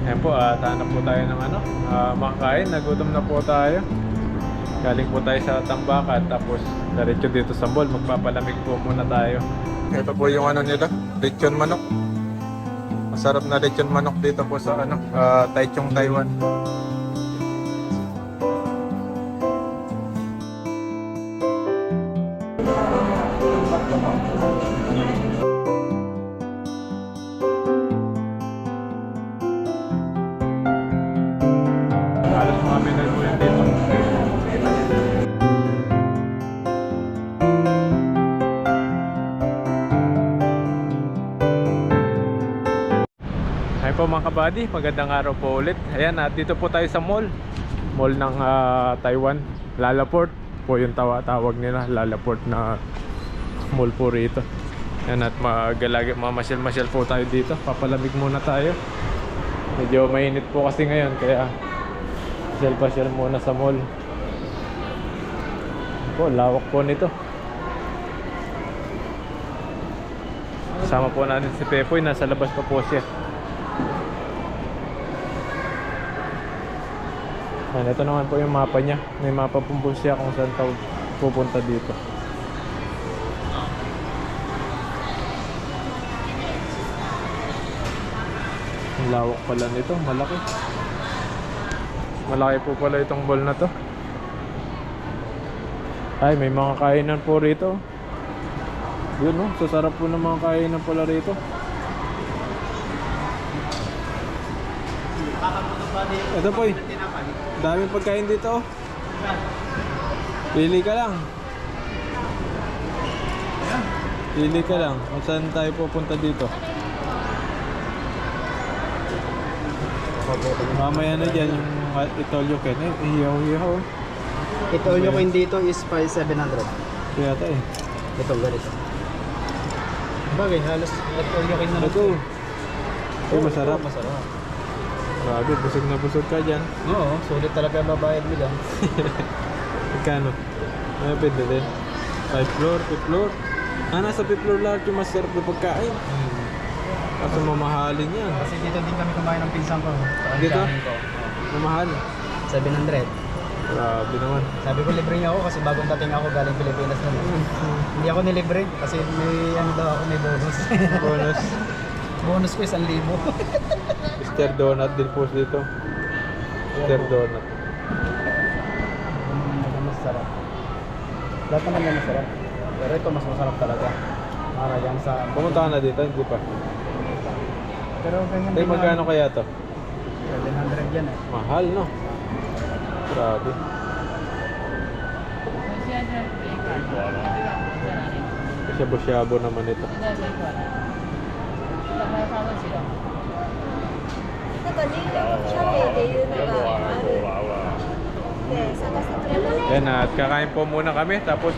Ayan po, hanap po tayo ng ano, makakain. Nagutom na po tayo. Galing po tayo sa Tambakan, tapos diretso dito sa mall. Magpapalamig po muna tayo. Ito po yung ano nila, lechon manok. Masarap na lechon manok dito po sa ano, Taichung, Taiwan. Halos mga Pinoy po yan dito. Hi po mga kabady, magandang araw po ulit. Ayan, dito po tayo sa mall. Mall ng Taiwan, Lalaport po yung tawag nila, Lalaport na mall po rito. Ayan, at mamasyal-masyal po tayo dito. Papalamig muna tayo. Medyo mainit po kasi ngayon, kaya pasyal muna sa mall. Po, lawak po nito. Kasama po natin si Pepoy, nasa labas pa po siya. Ayan, ito naman po yung mapa niya. May mapa po siya kung saan tayo pupunta dito. Ang lawak pala nito, malaki. Malaki po pala itong mall na to. Ay, may mga kainan po rito. Yun, no? Sasarap po ng mga kainan pala rito. Ito po, daming pagkain dito. Pili ka lang. Pili ka lang kung saan tayo pupunta dito. Mamaya na dyan yung itolyo ken. Ihaw-ihaw. Itolyo ko dito is 5,700. Kaya tayo. Ito, ganito. Bagay, halos itolyo ko na lang. Ito. Ay, masarap. Masarap. Grabe, busog na busog ka dyan. Oo, sulit talaga babayad mo dyan. Magkano? Ano pwede din? 5 floor, 5 floor. Nasa 5 floor lahat yung masarap na pagkain. Kaso mamahalin yan. Kasi dito din kami kumain ng pinsan ko. Dito? Ko. Mamahal. 700. Grabe naman. Sabi ko libre niya ako kasi bagong dating ako galing Pilipinas naman. Hindi ako nilibre kasi may ano daw ako, may bonus. Bonus. Bonus ko 1,000. Mr. Donut din po dito. Mr. Donut. Masarap. Lahat naman yan masarap. Pero ito mas masarap talaga. Para yan sa... Pumunta ka na dito? Hindi pa. Pero ganyan Eh, magkano kaya to? 700 yan eh. Mahal, no? Grabe. Shabu-shabu naman ito. なんか人形シャベでいうのがあるで探してくれます Yan, at kakain po muna kami. Tapos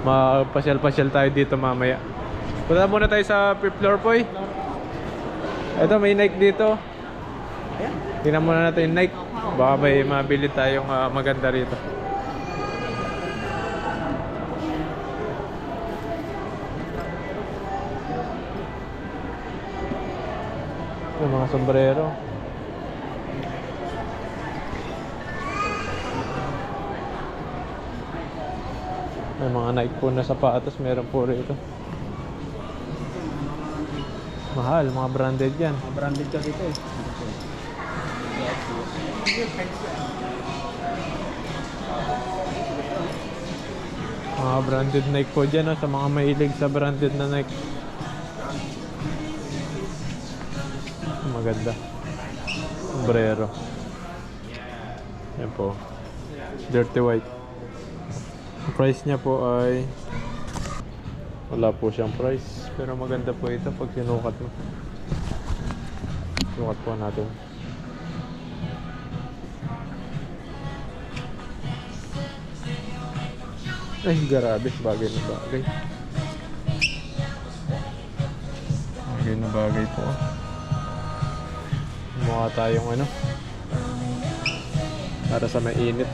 magpasyal-pasyal tayo dito mamaya. Punta muna tayo sa 5th floor po. Ito, may Nike dito. Tingnan muna natin yung Nike. Baka may mabili tayong maganda rito. Yung mga sombrero. May mga Nike po na sapatos, meron po rito. Mahal, mga branded yan. Mga branded kasi ito eh. Mga branded Nike po dyan, sa mga mahilig sa branded na Nike. Maganda. Sombrero. Yan po. Dirty white. Ang price niya po ay wala po siyang price, pero maganda po ito pag sinukat mo. Sukat po natin. Ay, grabe. Bagay na bagay. Bagay na bagay po. Mukha tayong ano, para sa mainit.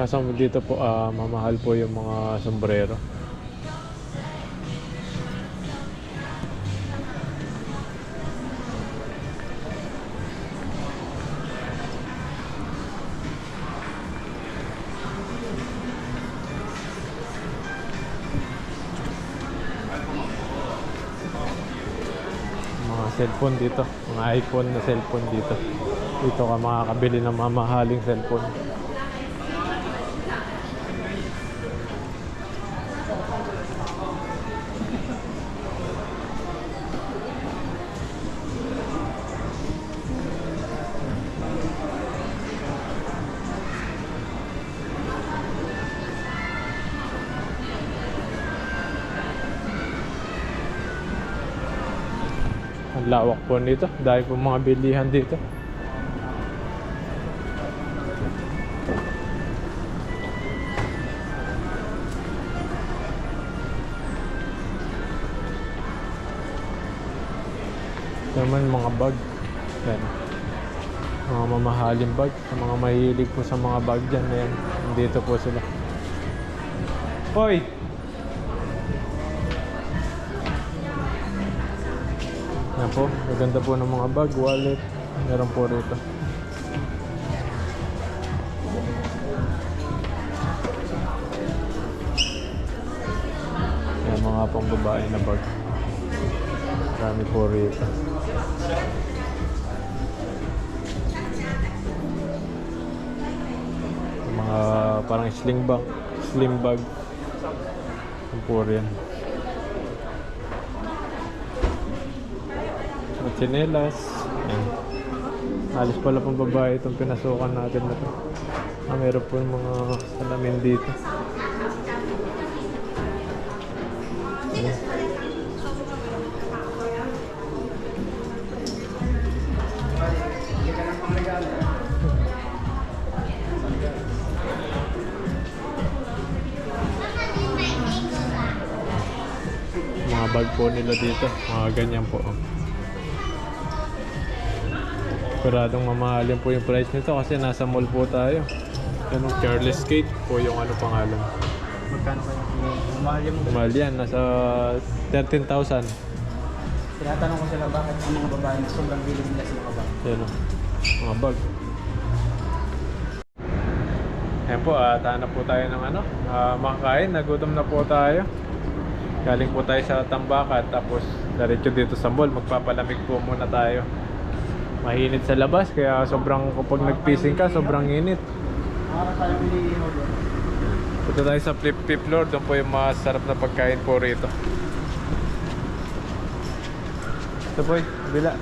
Kaso dito po mamahal po yung mga sombrero. Mga cellphone dito, mga iPhone na cellphone dito. Dito ka makakabili ng mamahaling cellphone. Ang lawak po nito, dahil po mga bilihan dito. Naman mga bag. Yan. Mga mamahaling bag. Sa mga mahilig po sa mga bag dyan. Yan. Dito po sila. Hoy! Yan po. Maganda po ng mga bag, wallet. Meron po rito. Yan mga pang babae na bag. Marami po rito. Mga parang sling bag. Ang po rin. At tsinelas. Yan. Alis pala pang babae itong pinasukan natin na ito. Meron po mga salamin dito. Yan. Mga bag po nila dito, mga ganyan po. Siguradong mamahalin po yung price nito kasi nasa mall po tayo. Ganun, Careless Skate po yung ano pangalan. Magkano kayo? Mahal yung Mahal yan, nasa 13,000. Tinatanong ko sila bakit ang mga babae na sobrang bilis nila sa mga bag. Yan o, mga bag. Ayan po, tahanap po tayo ng ano, makakain. Nagutom na po tayo. Galing po tayo sa Tambakat, tapos diretso dito sa mall. Magpapalamig po muna tayo. Mahinit sa labas, kaya sobrang, kapag nagpising ka, sobrang init. Para tayo pilihin mo doon. Punta tayo sa Fifth Floor, doon po yung masarap na pagkain po rito. Ito po, bila.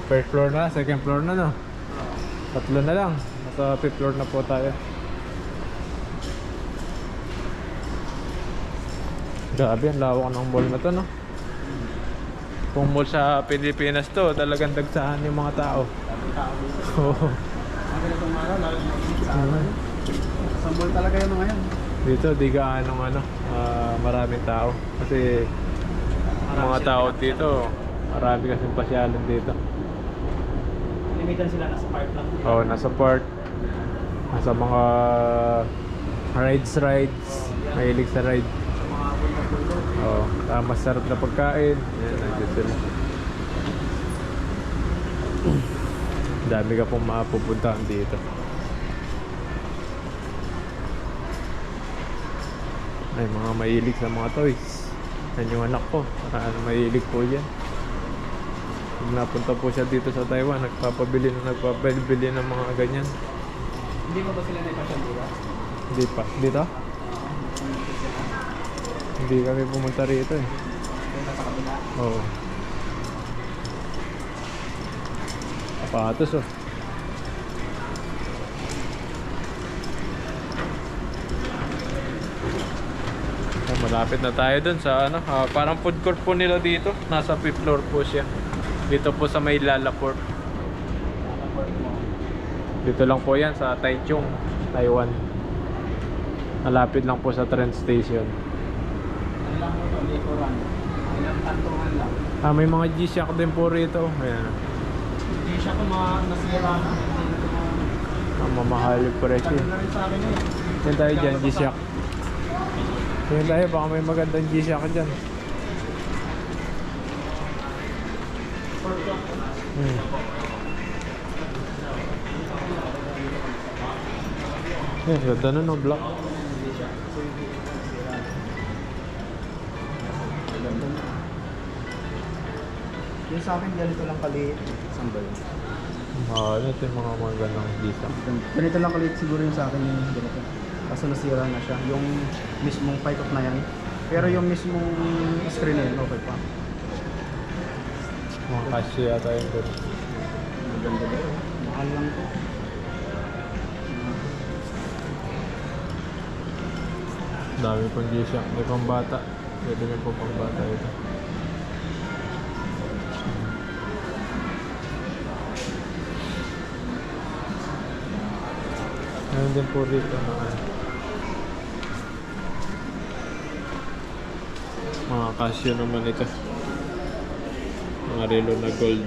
First floor na, second floor na no. Tatlo na lang, nasa fifth floor na po tayo. Grabe, ang lawak ng mall na to no. Kung mall sa Pilipinas to, talagang dagsahan yung mga tao. Oo. Ang ganitong araw, lalo na sa mall talaga yun ngayon. Dito, di gaanong ano, maraming tao. Kasi mga tao dito, marami kasing pasyalan dito. Limitan sila nasa park lang. Oo, nasa park. Nasa mga rides. Mahilig sa ride. Mga bulto-bulto. Oo, masarap na pagkain. Yan, nandiyan sila. Dami ka pong mapupuntahan dito. Ay, mga mahilig sa mga toys. Yan yung anak ko. Mahilig po yan. Pag napunta po siya dito sa Taiwan, nagpapabili ng mga ganyan. Hindi mo ba sila naipasyan dito? Hindi pa. Dito? Hindi kami pumunta rito eh. Kaya sa kabila. Oo. Sapatos oh. Malapit na tayo dun sa ano, parang food court po nila dito. Nasa 5th floor po siya. Dito po sa may Lalaport. Dito lang po yan sa Taichung, Taiwan. Malapit lang po sa train station. Ano lang mo ito, likuran. Ilang tantungan lang. May mga G-Shock din po rito. Ayan. Hindi siya kung mga nasira na. Hindi na ito mga... Ang mamahal yung presyo. Ganda rin sa akin eh. Yan tayo dyan, G-Shock. Yan tayo, baka may magandang G-Shock dyan. Yan, ganda na no, black. Yung sa akin, ganito lang kaliit. Saan ba yun? Mahal, ito yung mga magandang G-Shock. Ganito lang kaliit siguro yung sa akin yung ganito. Kaso nasira na siya. Yung mismong pitot na yan. Pero yung mismong screen na yun, okay pa. Mga casio yata yung good. Maganda ba yun? Mahal lang to. Dami pang G-Shock. May pang bata. Pwede may po pang bata ito. Meron din po rito na mga Casio naman ito. Mga relo na gold.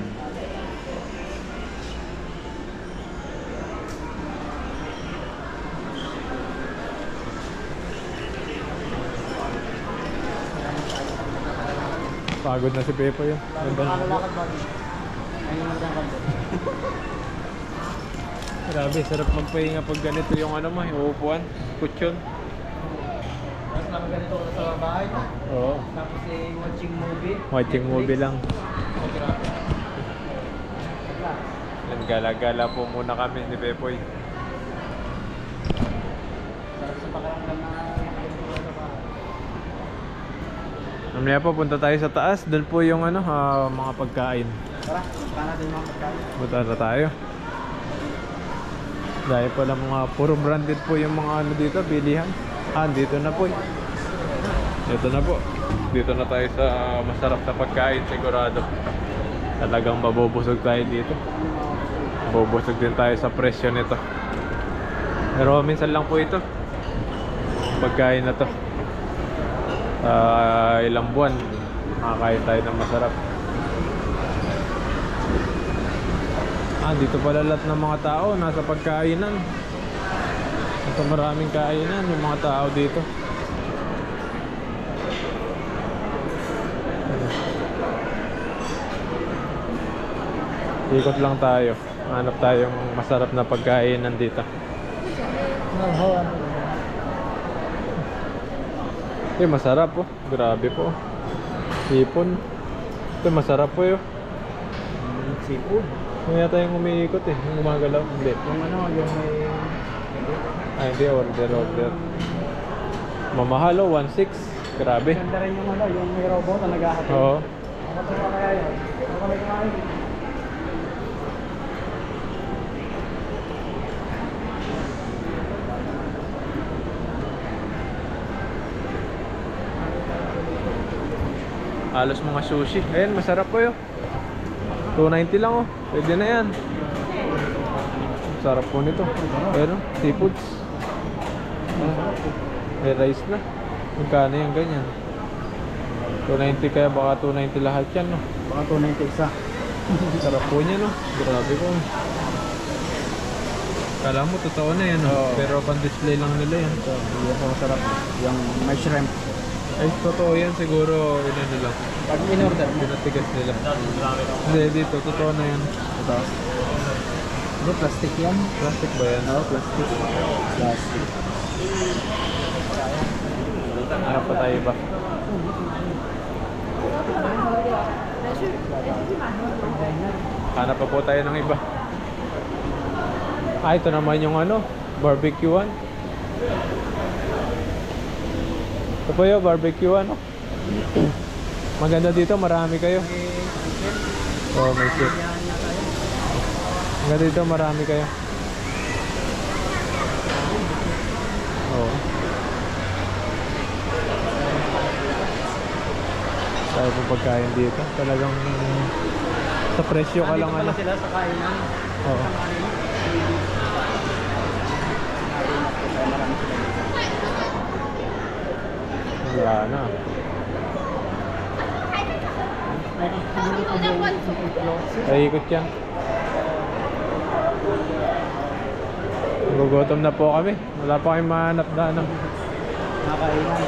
Pagod na si Pepo yun. Ganda na. Nakakalakad ba? Ayun yung magandang Grabe, sarap magpahinga pag ganito yung ano mo, yung upuan, kutsyon. Tapos nakaganito ko sa bahay. Oo. Tapos watching movie. Watching movie lang. Yan, gala-gala po muna kami ni Pepoy. Sarap sa pakiramdam na nakaganito ko sa bahay. Mamaya po, punta tayo sa taas. Doon po yung ano, mga pagkain. Tara, punta natin yung mga pagkain. Punta na tayo. Dahil pala mga puro branded po yung mga ano dito, bilihan. Dito na po. Dito na po. Dito na tayo sa masarap na pagkain sigurado. Talagang mabubusog tayo dito. Mabubusog din tayo sa presyo nito. Pero minsan lang po ito. Pagkain na to. Ilang buwan makakain tayo ng masarap. Dito pala lahat ng mga tao nasa pagkainan. Nasa maraming kainan yung mga tao dito. Ikot lang tayo. Hanap tayong masarap na pagkainan dito. Masarap po. Grabe po. Hipon. Ito masarap po yun. Seafood. May yata yung umiikot eh. Yung gumagalaw. Hindi. Yung ano, yung may... Hindi. Order. Mamahal oh. 1.6. Grabe. Ganda rin yung ano, yung may robot na naghahatid. Oo. Ako ba kaya yun? Ako may kumain. Halos mga sushi. Ayan, masarap po yun. 290 lang oh. Pwede na yan. Sarap po nito. Ayan oh, seafoods. May rice na. Magkano yan ganyan? 290 kaya baka 290 lahat yan no. Baka 290 isa. Sarap po niya no. Grabe po. Kala mo totoo na yan no. Oo. Pero pang display lang nila yan. Yung masarap. Yung may shrimp. Ay totoo yan siguro. Ano lang. Pag in-order mo. Pinatigas nila. Hindi dito. Totoo na yan. Ito. Hindi, plastic yan. Plastic ba yan? Oo, plastic. Plastic. Hanap pa tayo ba? Hanap pa po tayo ng iba. Ito naman yung ano, barbecuean. Ito po yung barbecuean. Maganda dito, marami kayo. Oh, may shit. Maganda dito, marami kayo. Oh. Tayo po pagkain dito. Talagang sa presyo ka lang ano. Sila sa kainan. Oo. Wala na. Ay, ikot yan. Nagugutom na po kami. Wala pa kayong mahanap na ano. Nakakainan.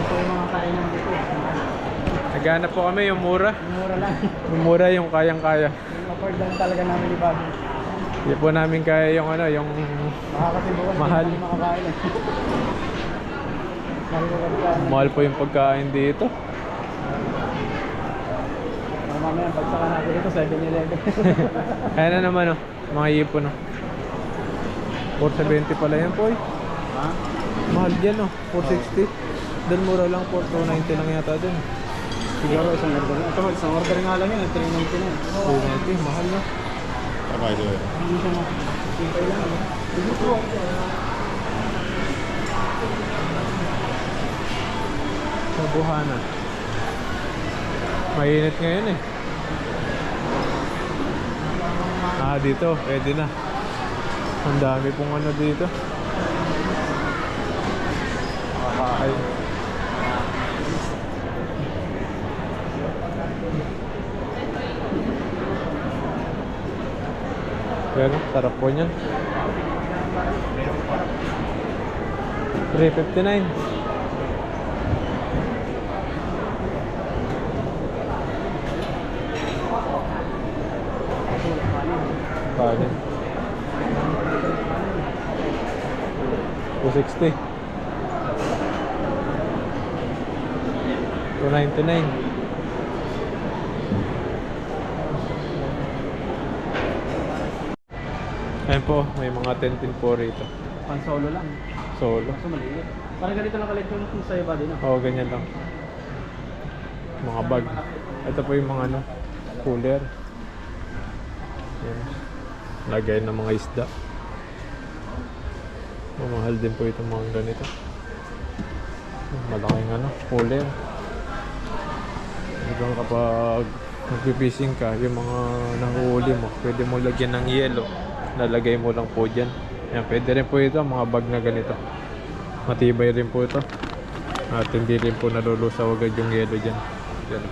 Ito yung mga kainan dito. Naghanap po kami yung mura. Mura lang. Yung mura yung kayang-kaya. Yung afford lang talaga namin ni Bobby. Hindi po namin kaya yung ano, yung Makakatibukan. Mahal. Hindi makakain. Mahal ko pagkain. mahal po yung pagkain dito. Mamaya, pagsakan natin ito, 7-Eleven. Kaya na naman oh, mga ipon oh. 470 pala yan po eh. Ha? Mahal yan oh, 460. Doon mura lang po, 290 lang yata dun. Siguro isang order. Ito, isang order nga lang yun, 390 na. 290, mahal na. Hindi siya makikipay lang. Sige po. Sa Buhana. Mainit ngayon eh. Ah, dito, pwede na. Ang dami pong ano dito. Makakain. Pero, sarap po niyan. 359. Kanin. 260. 299. Ayun po, may mga tentin po rito. Pan solo lang. Solo. Kaso maliit. Parang ganito lang kalit yung sa iba din. Oo, ganyan lang. Mga bag. Ito po yung mga ano, cooler. Yan. Lagay ng mga isda. Mamahal din po itong mga ganito. Malaking ano, cooler. Hanggang kapag nagpipishing ka, yung mga nahuhuli mo, pwede mo lagyan ng yelo. Lalagay mo lang po dyan. Yan, pwede rin po ito, mga bag na ganito. Matibay rin po ito. At hindi rin po nalulusaw agad yung yelo dyan. Yan.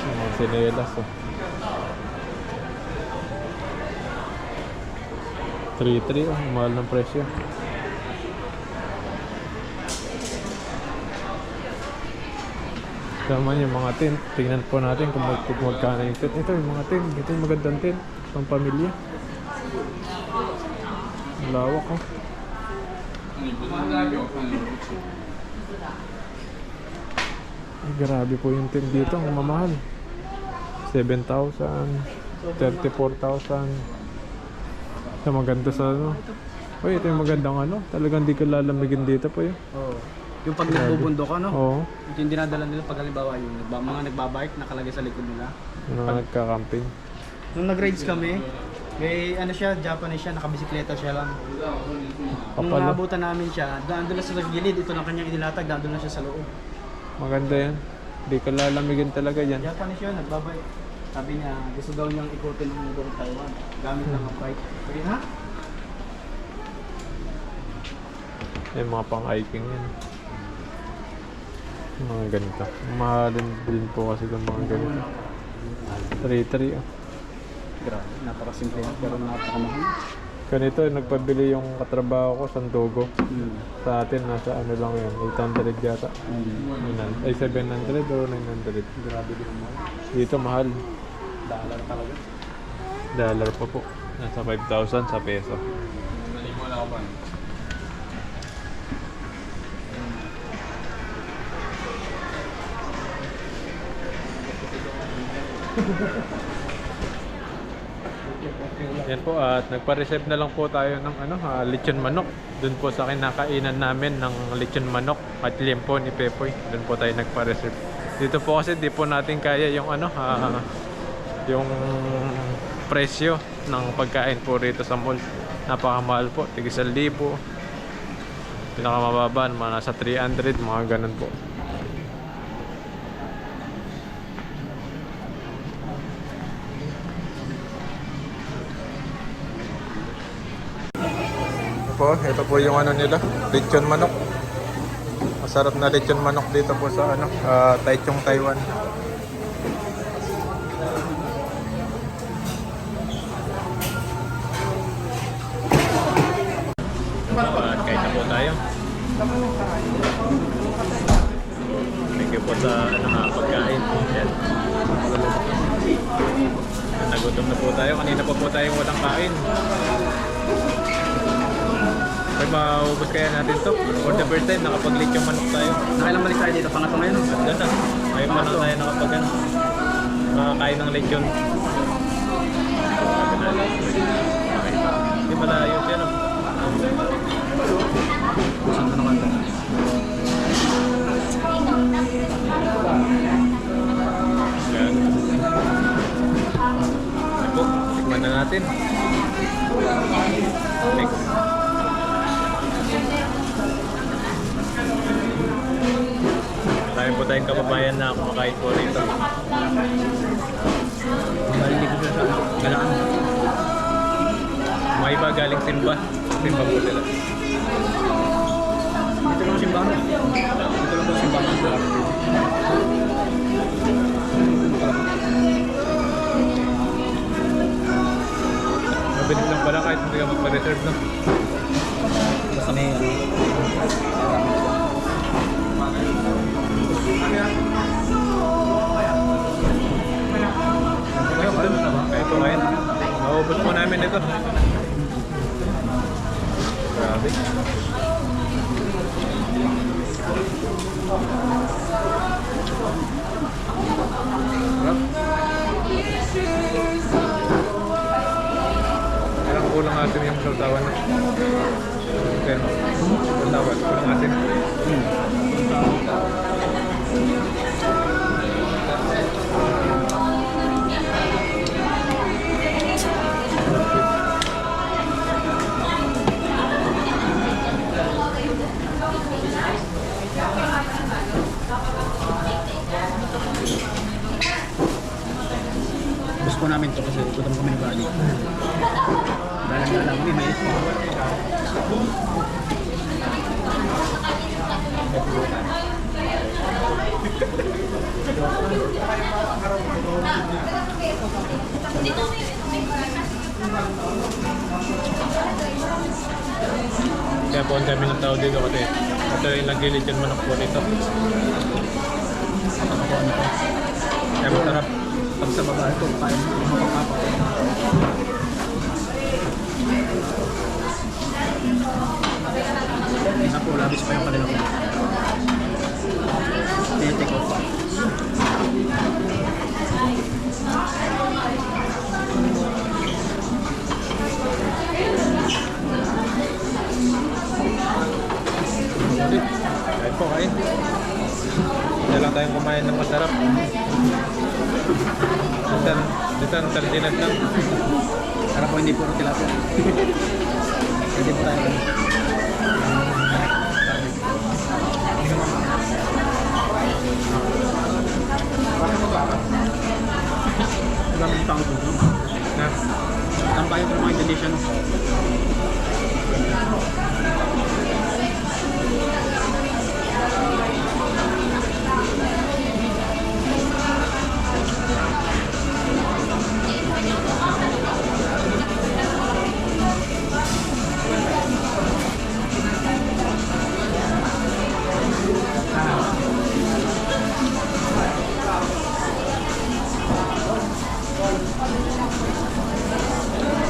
Mga sinelas oh. 3.3 oh, mahal ng presyo. Naman yung mga tent, tingnan po natin kung magkano yung tent. Ito yung mga tent, ito yung magandang tent, pang pamilya. Lawak oh. Ay, grabe po yung tent dito, ang mamahal. 7,000, 34,000. Ito maganda sa ano. Uy, ito yung magandang ano, talagang di ka lalamigin dito po yun. Oo. Yung pag nagbubundok ka, no? Oo, Ito yung dinadala nila pag halimbawa yung mga nagbabike nakalagay sa likod nila. yung mga nagka-camping. Nung nag-rides kami, may ano siya, Japanese siya, nakabisikleta siya lang. Nung Kapal, oh. naabutan namin siya, doon lang siya sa gilid, ito lang kanyang inilatag, doon lang siya sa loob. Maganda yan. Di ka lalamigin talaga yan. Japanese siya, nagbabike. Sabi niya, gusto daw niyang ikutin ng buong Taiwan. Gamit lang ang bike. Sabi ha? Yung mga pang-hiking yan. Mga ganito. Mahalin din po kasi itong mga ganito. 3-3 oh. Grabe, napakasimple yan, pero napakamahal. Ganito, nagpabili yung katrabaho ko, Sandogo. Hmm. Sa atin, nasa ano lang yan, 800 yata. Ay, 700 o 900. Grabe din mo. Dito mahal. Dollar talaga. Dollar pa po. Nasa 5,000 sa peso. Yan po, at nagpa-reserve na lang po tayo ng ano, lechon manok. Doon po sa kinakainan namin ng lechon manok at liempo ni Pepoy. Doon po tayo nagpa-reserve. Dito po kasi di po natin kaya yung ano, yung presyo ng pagkain po rito sa mall. Napakamahal po, tig 1,000. Pinakamababa, mga nasa 300, mga ganun po. Ito po yung ano nila, lechon manok. Masarap na lechon manok dito po sa ano, Taichung, Taiwan. At kahit na po tayo. Thank you po sa pagkain. Yan. Nagutom na po tayo. Kanina pa po tayong walang kain. May maubos kaya natin to. For the first time, nakapag-lechon manok tayo. Nakailang balik tayo dito, pangatlo ngayon. Ganda. Ngayon pa lang tayo nakakain ng lechon. Okay. Hindi pala yun siya, no? Saan ka naman? Yan. Ito, tikman na natin. Next. Marami po tayong kababayan na kumakain po rito. Balik ko siya sa galaan. Mga iba galing Simba. Simba po sila. Dito lang simbahan. Dito lang daw simbahan. Mabilis lang pala kahit hindi ka magpa-reserve, no? Basta may Kaya po kain. Maubos po namin ito. Grabe. Sarap. Parang kulang asin yung saltawan. Okay. Saltawan, kulang asin. gusto ko namin to kasi gutom kami ni Bali. Dalang-dalang kami, may ito. Kaya po ang dami ng tao dito kasi ito yung nag-gilid yung manok po dito. Kaya masarap. Pag sa babae ko, kain mapapapa. Isa po, labis pa yung kanila ko. Tine-take off pa. Kain po, kain. Hindi lang tayong kumain ng masarap. Ditan, sardinas lang. Para po hindi puro tilapia. Pwede po tayo. Maraming pang tuto. Na, Ang kayo po mga Indonesian.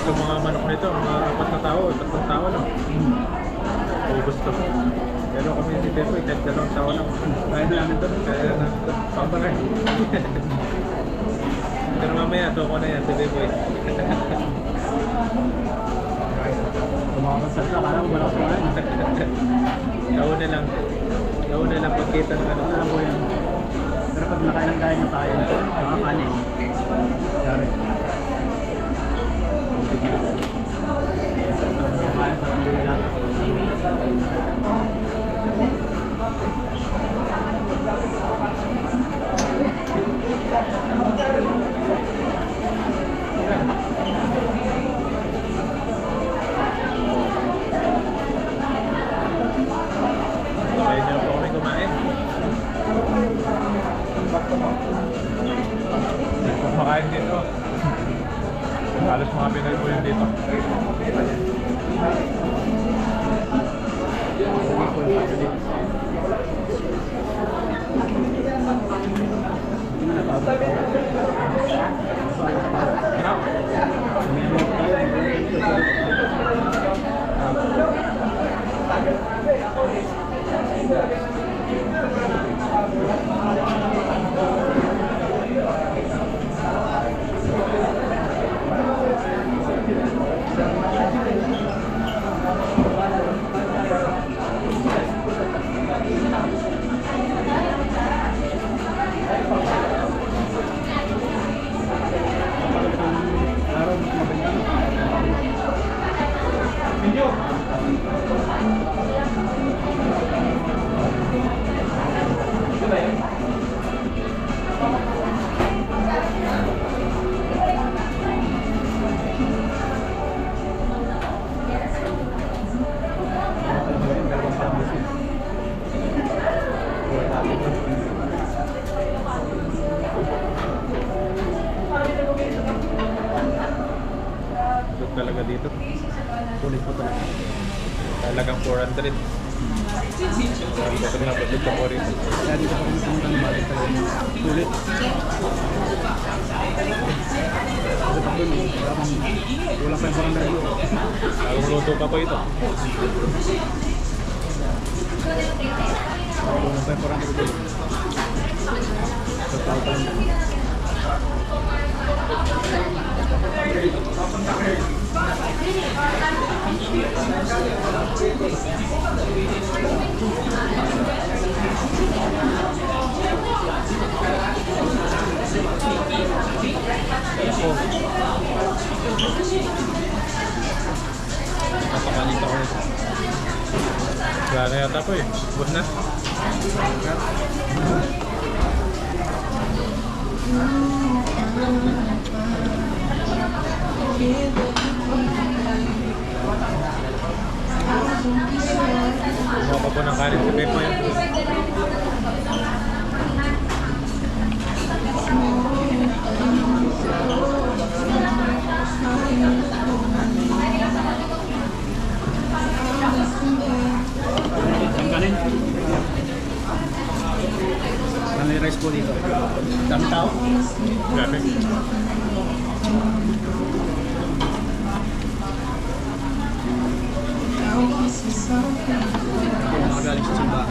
itong mga manok nito, mga 4 na tao, 3 tao lang. Ubus to. Pero kami si Tepo, kahit 2 tao lang. Kaya na namin to. Kaya na namin to. Pamparay. Pero mamaya, toko na yan si Tepo. Kumakapansal ka, kala ko wala ko kumain. Gawin na lang pagkita ng ano. Alam ko yan. Pero pag nakailang tayo na tayo, nakakanin. Yari. Kumain sa kanila. Kaya niyo po kami kumain. kumakain dito. Halos mga Pinoy po yun dito. Good talaga dito. Kulit po talaga. Talagang 400. Busog na busog ka po rito. Kaya dito kami pumunta ng balik talaga. Kulit. Kasi pa dun, wala pa yung parang nalito. Bagong luto pa po ito. Wala pa yung parang nalito. Sa tao pa lang. Nakapalit ako nito. Wala na yata po eh. Bus na. Kumuha pa po ng kanin sa Pepo yan. Ang kanin. Nanay rice po dito. Dami tao. Grabe. Nakagaling sa simba.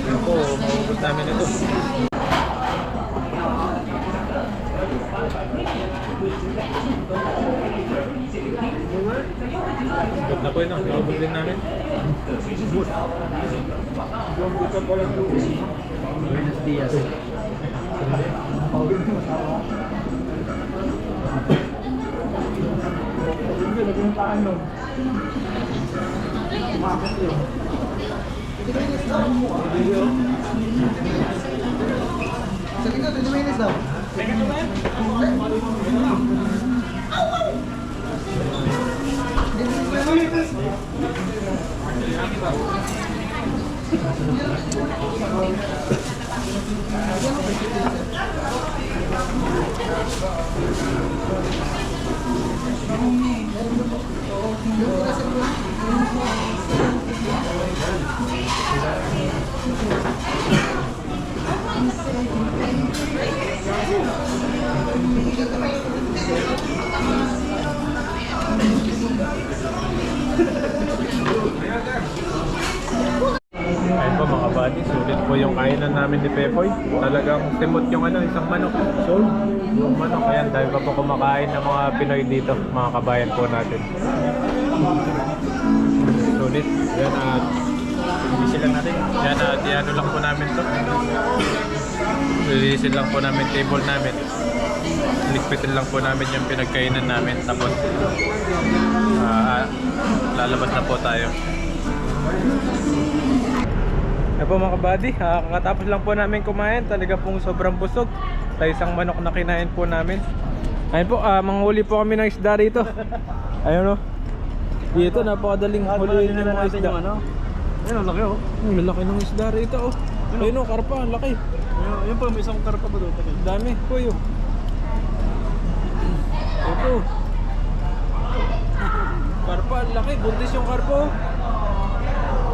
Ako, maubos namin ito. Good na po yun, maubos din namin. Buenos dias. Sa Ayun po mga buddy, sulit po yung kainan namin ni Pepoy. Talagang simot yung isang manok. So, yung manok, ayan, dahil pa po kumakain ng mga Pinoy dito, mga kabayan po natin. Sulit. Yan at lilisin lang natin. Yan at ano lang po namin to. Lilisin lang po namin table namin. Likpitin lang po namin yung pinagkainan namin. Tapos, lalabas na po tayo. Yan po mga kabady, kakatapos lang po namin kumain. Talaga pong sobrang busog sa isang manok na kinain po namin. Ayun po, manghuli po kami ng isda rito. Ayun o. Dito, napakadaling huliin yung mga isda. Ayun, ang laki oh. Ang lalaki ng isda rito oh. Ayun o, karpa, ang laki. Ayun pa, may isang karpa pa doon. Dami po yun. Ito. Karpa, ang laki. Buntis yung karpa oh.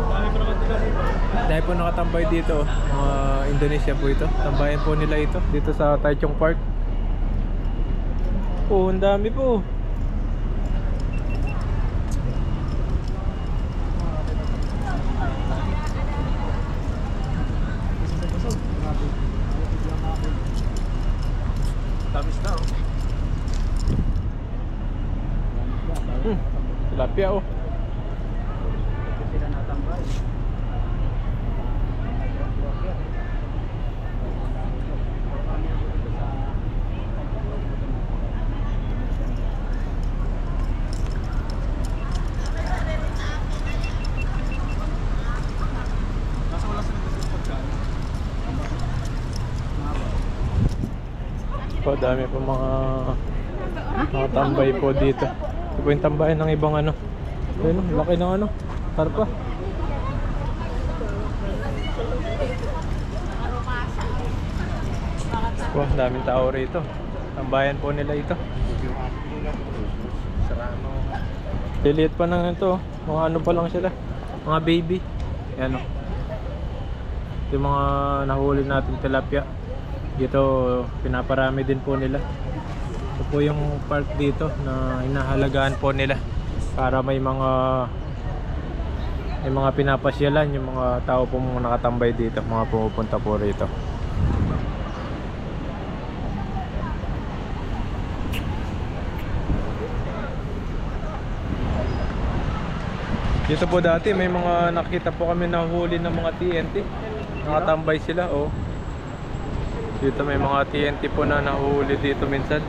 Dami pa naman dito. Dahil po nakatambay dito, mga Indonesia po ito. Tambayan po nila ito dito sa Taichung Park. Oh, ang dami po. Tamis na oh. Tilapia oh. Sila natambay. Po, dami po mga tambay po dito. Ito po yung tambayan ng ibang ano. Ayun, laki ng ano, karpa. Wah, daming tao rito. Tambayan po nila ito. Liliit pa ng ito, mga ano pa lang sila. Mga baby. Yan o. Ito yung mga nahuli natin tilapia. Dito pinaparami din po nila. Ito po yung park dito na hinahalagaan po nila para may mga pinapasyalan yung mga tao po mga nakatambay dito, mga pumupunta po rito. Dito po dati may mga nakita po kami na huli ng mga TNT. Nakatambay sila oh. Dito may mga TNT po na nahuli dito minsan.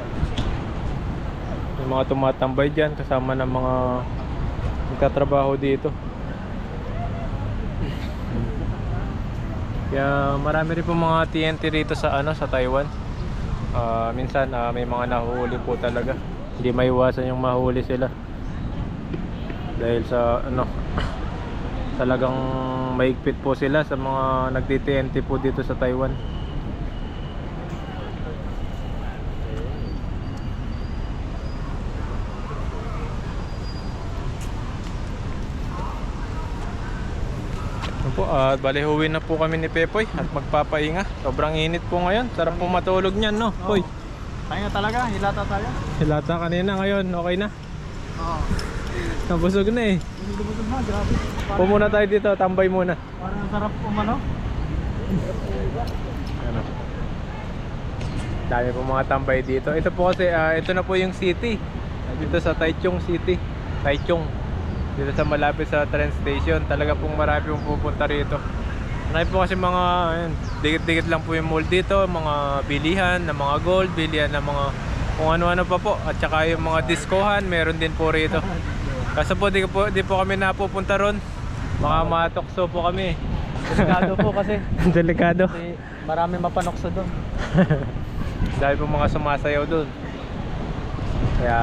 May mga tumatambay dyan kasama ng mga nagtatrabaho dito. Kaya marami rin po mga TNT rito sa sa Taiwan. Minsan may mga nahuli po talaga. Hindi maiwasan yung mahuli sila. Dahil sa talagang mahigpit po sila sa mga nagti-TNT po dito sa Taiwan. Po, balihuwin na po kami ni Pepoy at magpapahinga. Sobrang init po ngayon. Sarap po matulog niyan, no? Hoy. Kaya talaga, hilata tayo. Hilata kanina, ngayon okay na. Oo. Nabusog na eh. Lumutog na, grabe. Muna tayo dito, tambay muna. Parang sarap umano. Ano? Dami po mga tambay dito. Ito po kasi, ito na po yung city. Dito sa Taichung City. Taichung. Dito sa malapit sa train station. Talaga pong marami pong pupunta rito. Marami po kasi mga dikit-dikit lang po yung mall dito. Mga bilihan ng mga gold, bilihan ng mga kung ano-ano pa po. At saka yung mga diskohan, meron din po rito. Kaso po di po kami napupunta ron. Mga matokso po kami. Delikado po kasi. Delikado. Kasi marami mapanokso doon. Dahil po mga sumasayaw doon. Kaya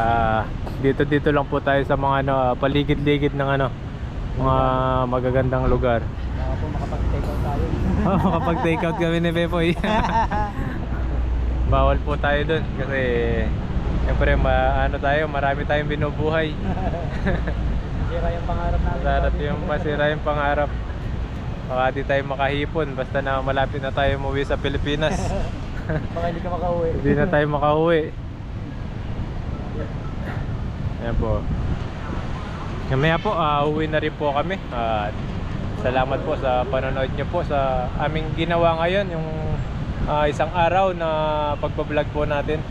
dito lang po tayo sa mga ano, paligid-ligid ng ano, mga magagandang lugar. Baka po makapag-take out tayo. Kapag take out kami ni Pepoy. Bawal po tayo dun kasi siyempre ano tayo, marami tayong binubuhay. Sira yung pangarap natin. Masira yung pangarap. Baka di tayo makahipon basta na malapit na tayo umuwi sa Pilipinas. Baka hindi ka makauwi. Hindi na tayo makauwi. Ayan po. Mamaya po, uwi na rin po kami. At salamat po sa panonood nyo po sa aming ginawa ngayon, yung isang araw na pagbablog po natin.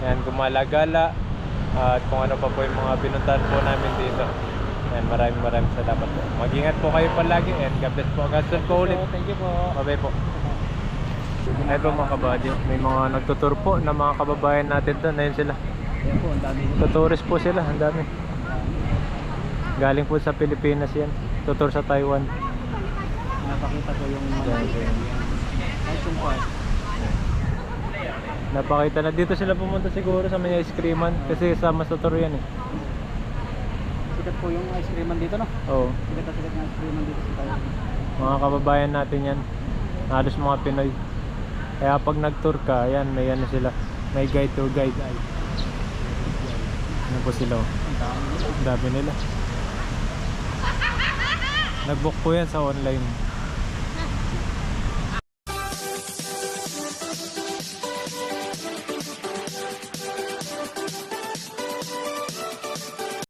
Ayan, gumalagala at kung ano pa po yung mga binuntahan po namin dito. Ayan, maraming salamat po. Mag-ingat po kayo palagi and God bless po. God bless po ulit. Thank you po. Bye-bye po. Ay po mga kabadyo, may mga nagtutur po na mga kababayan natin doon. Ayun sila. Ayan po, ang dami. Tuturis po sila, ang dami. Galing po sa Pilipinas yan. Tutur sa Taiwan. Napakita ko yung kahit yung part. Napakita na dito sila pumunta siguro sa may ice creaman kasi sama sa tour yan eh. Sikat po yung ice creaman dito, no? Oo. Sikat na sikat ng ice creaman dito sa Taiwan. Mga kababayan natin yan. Halos mga Pinoy. Kaya pag nag-tour ka, yan, may ano sila. May guide to guide. Ano po sila oh. Ang dami nila. Nag-book po yan sa online.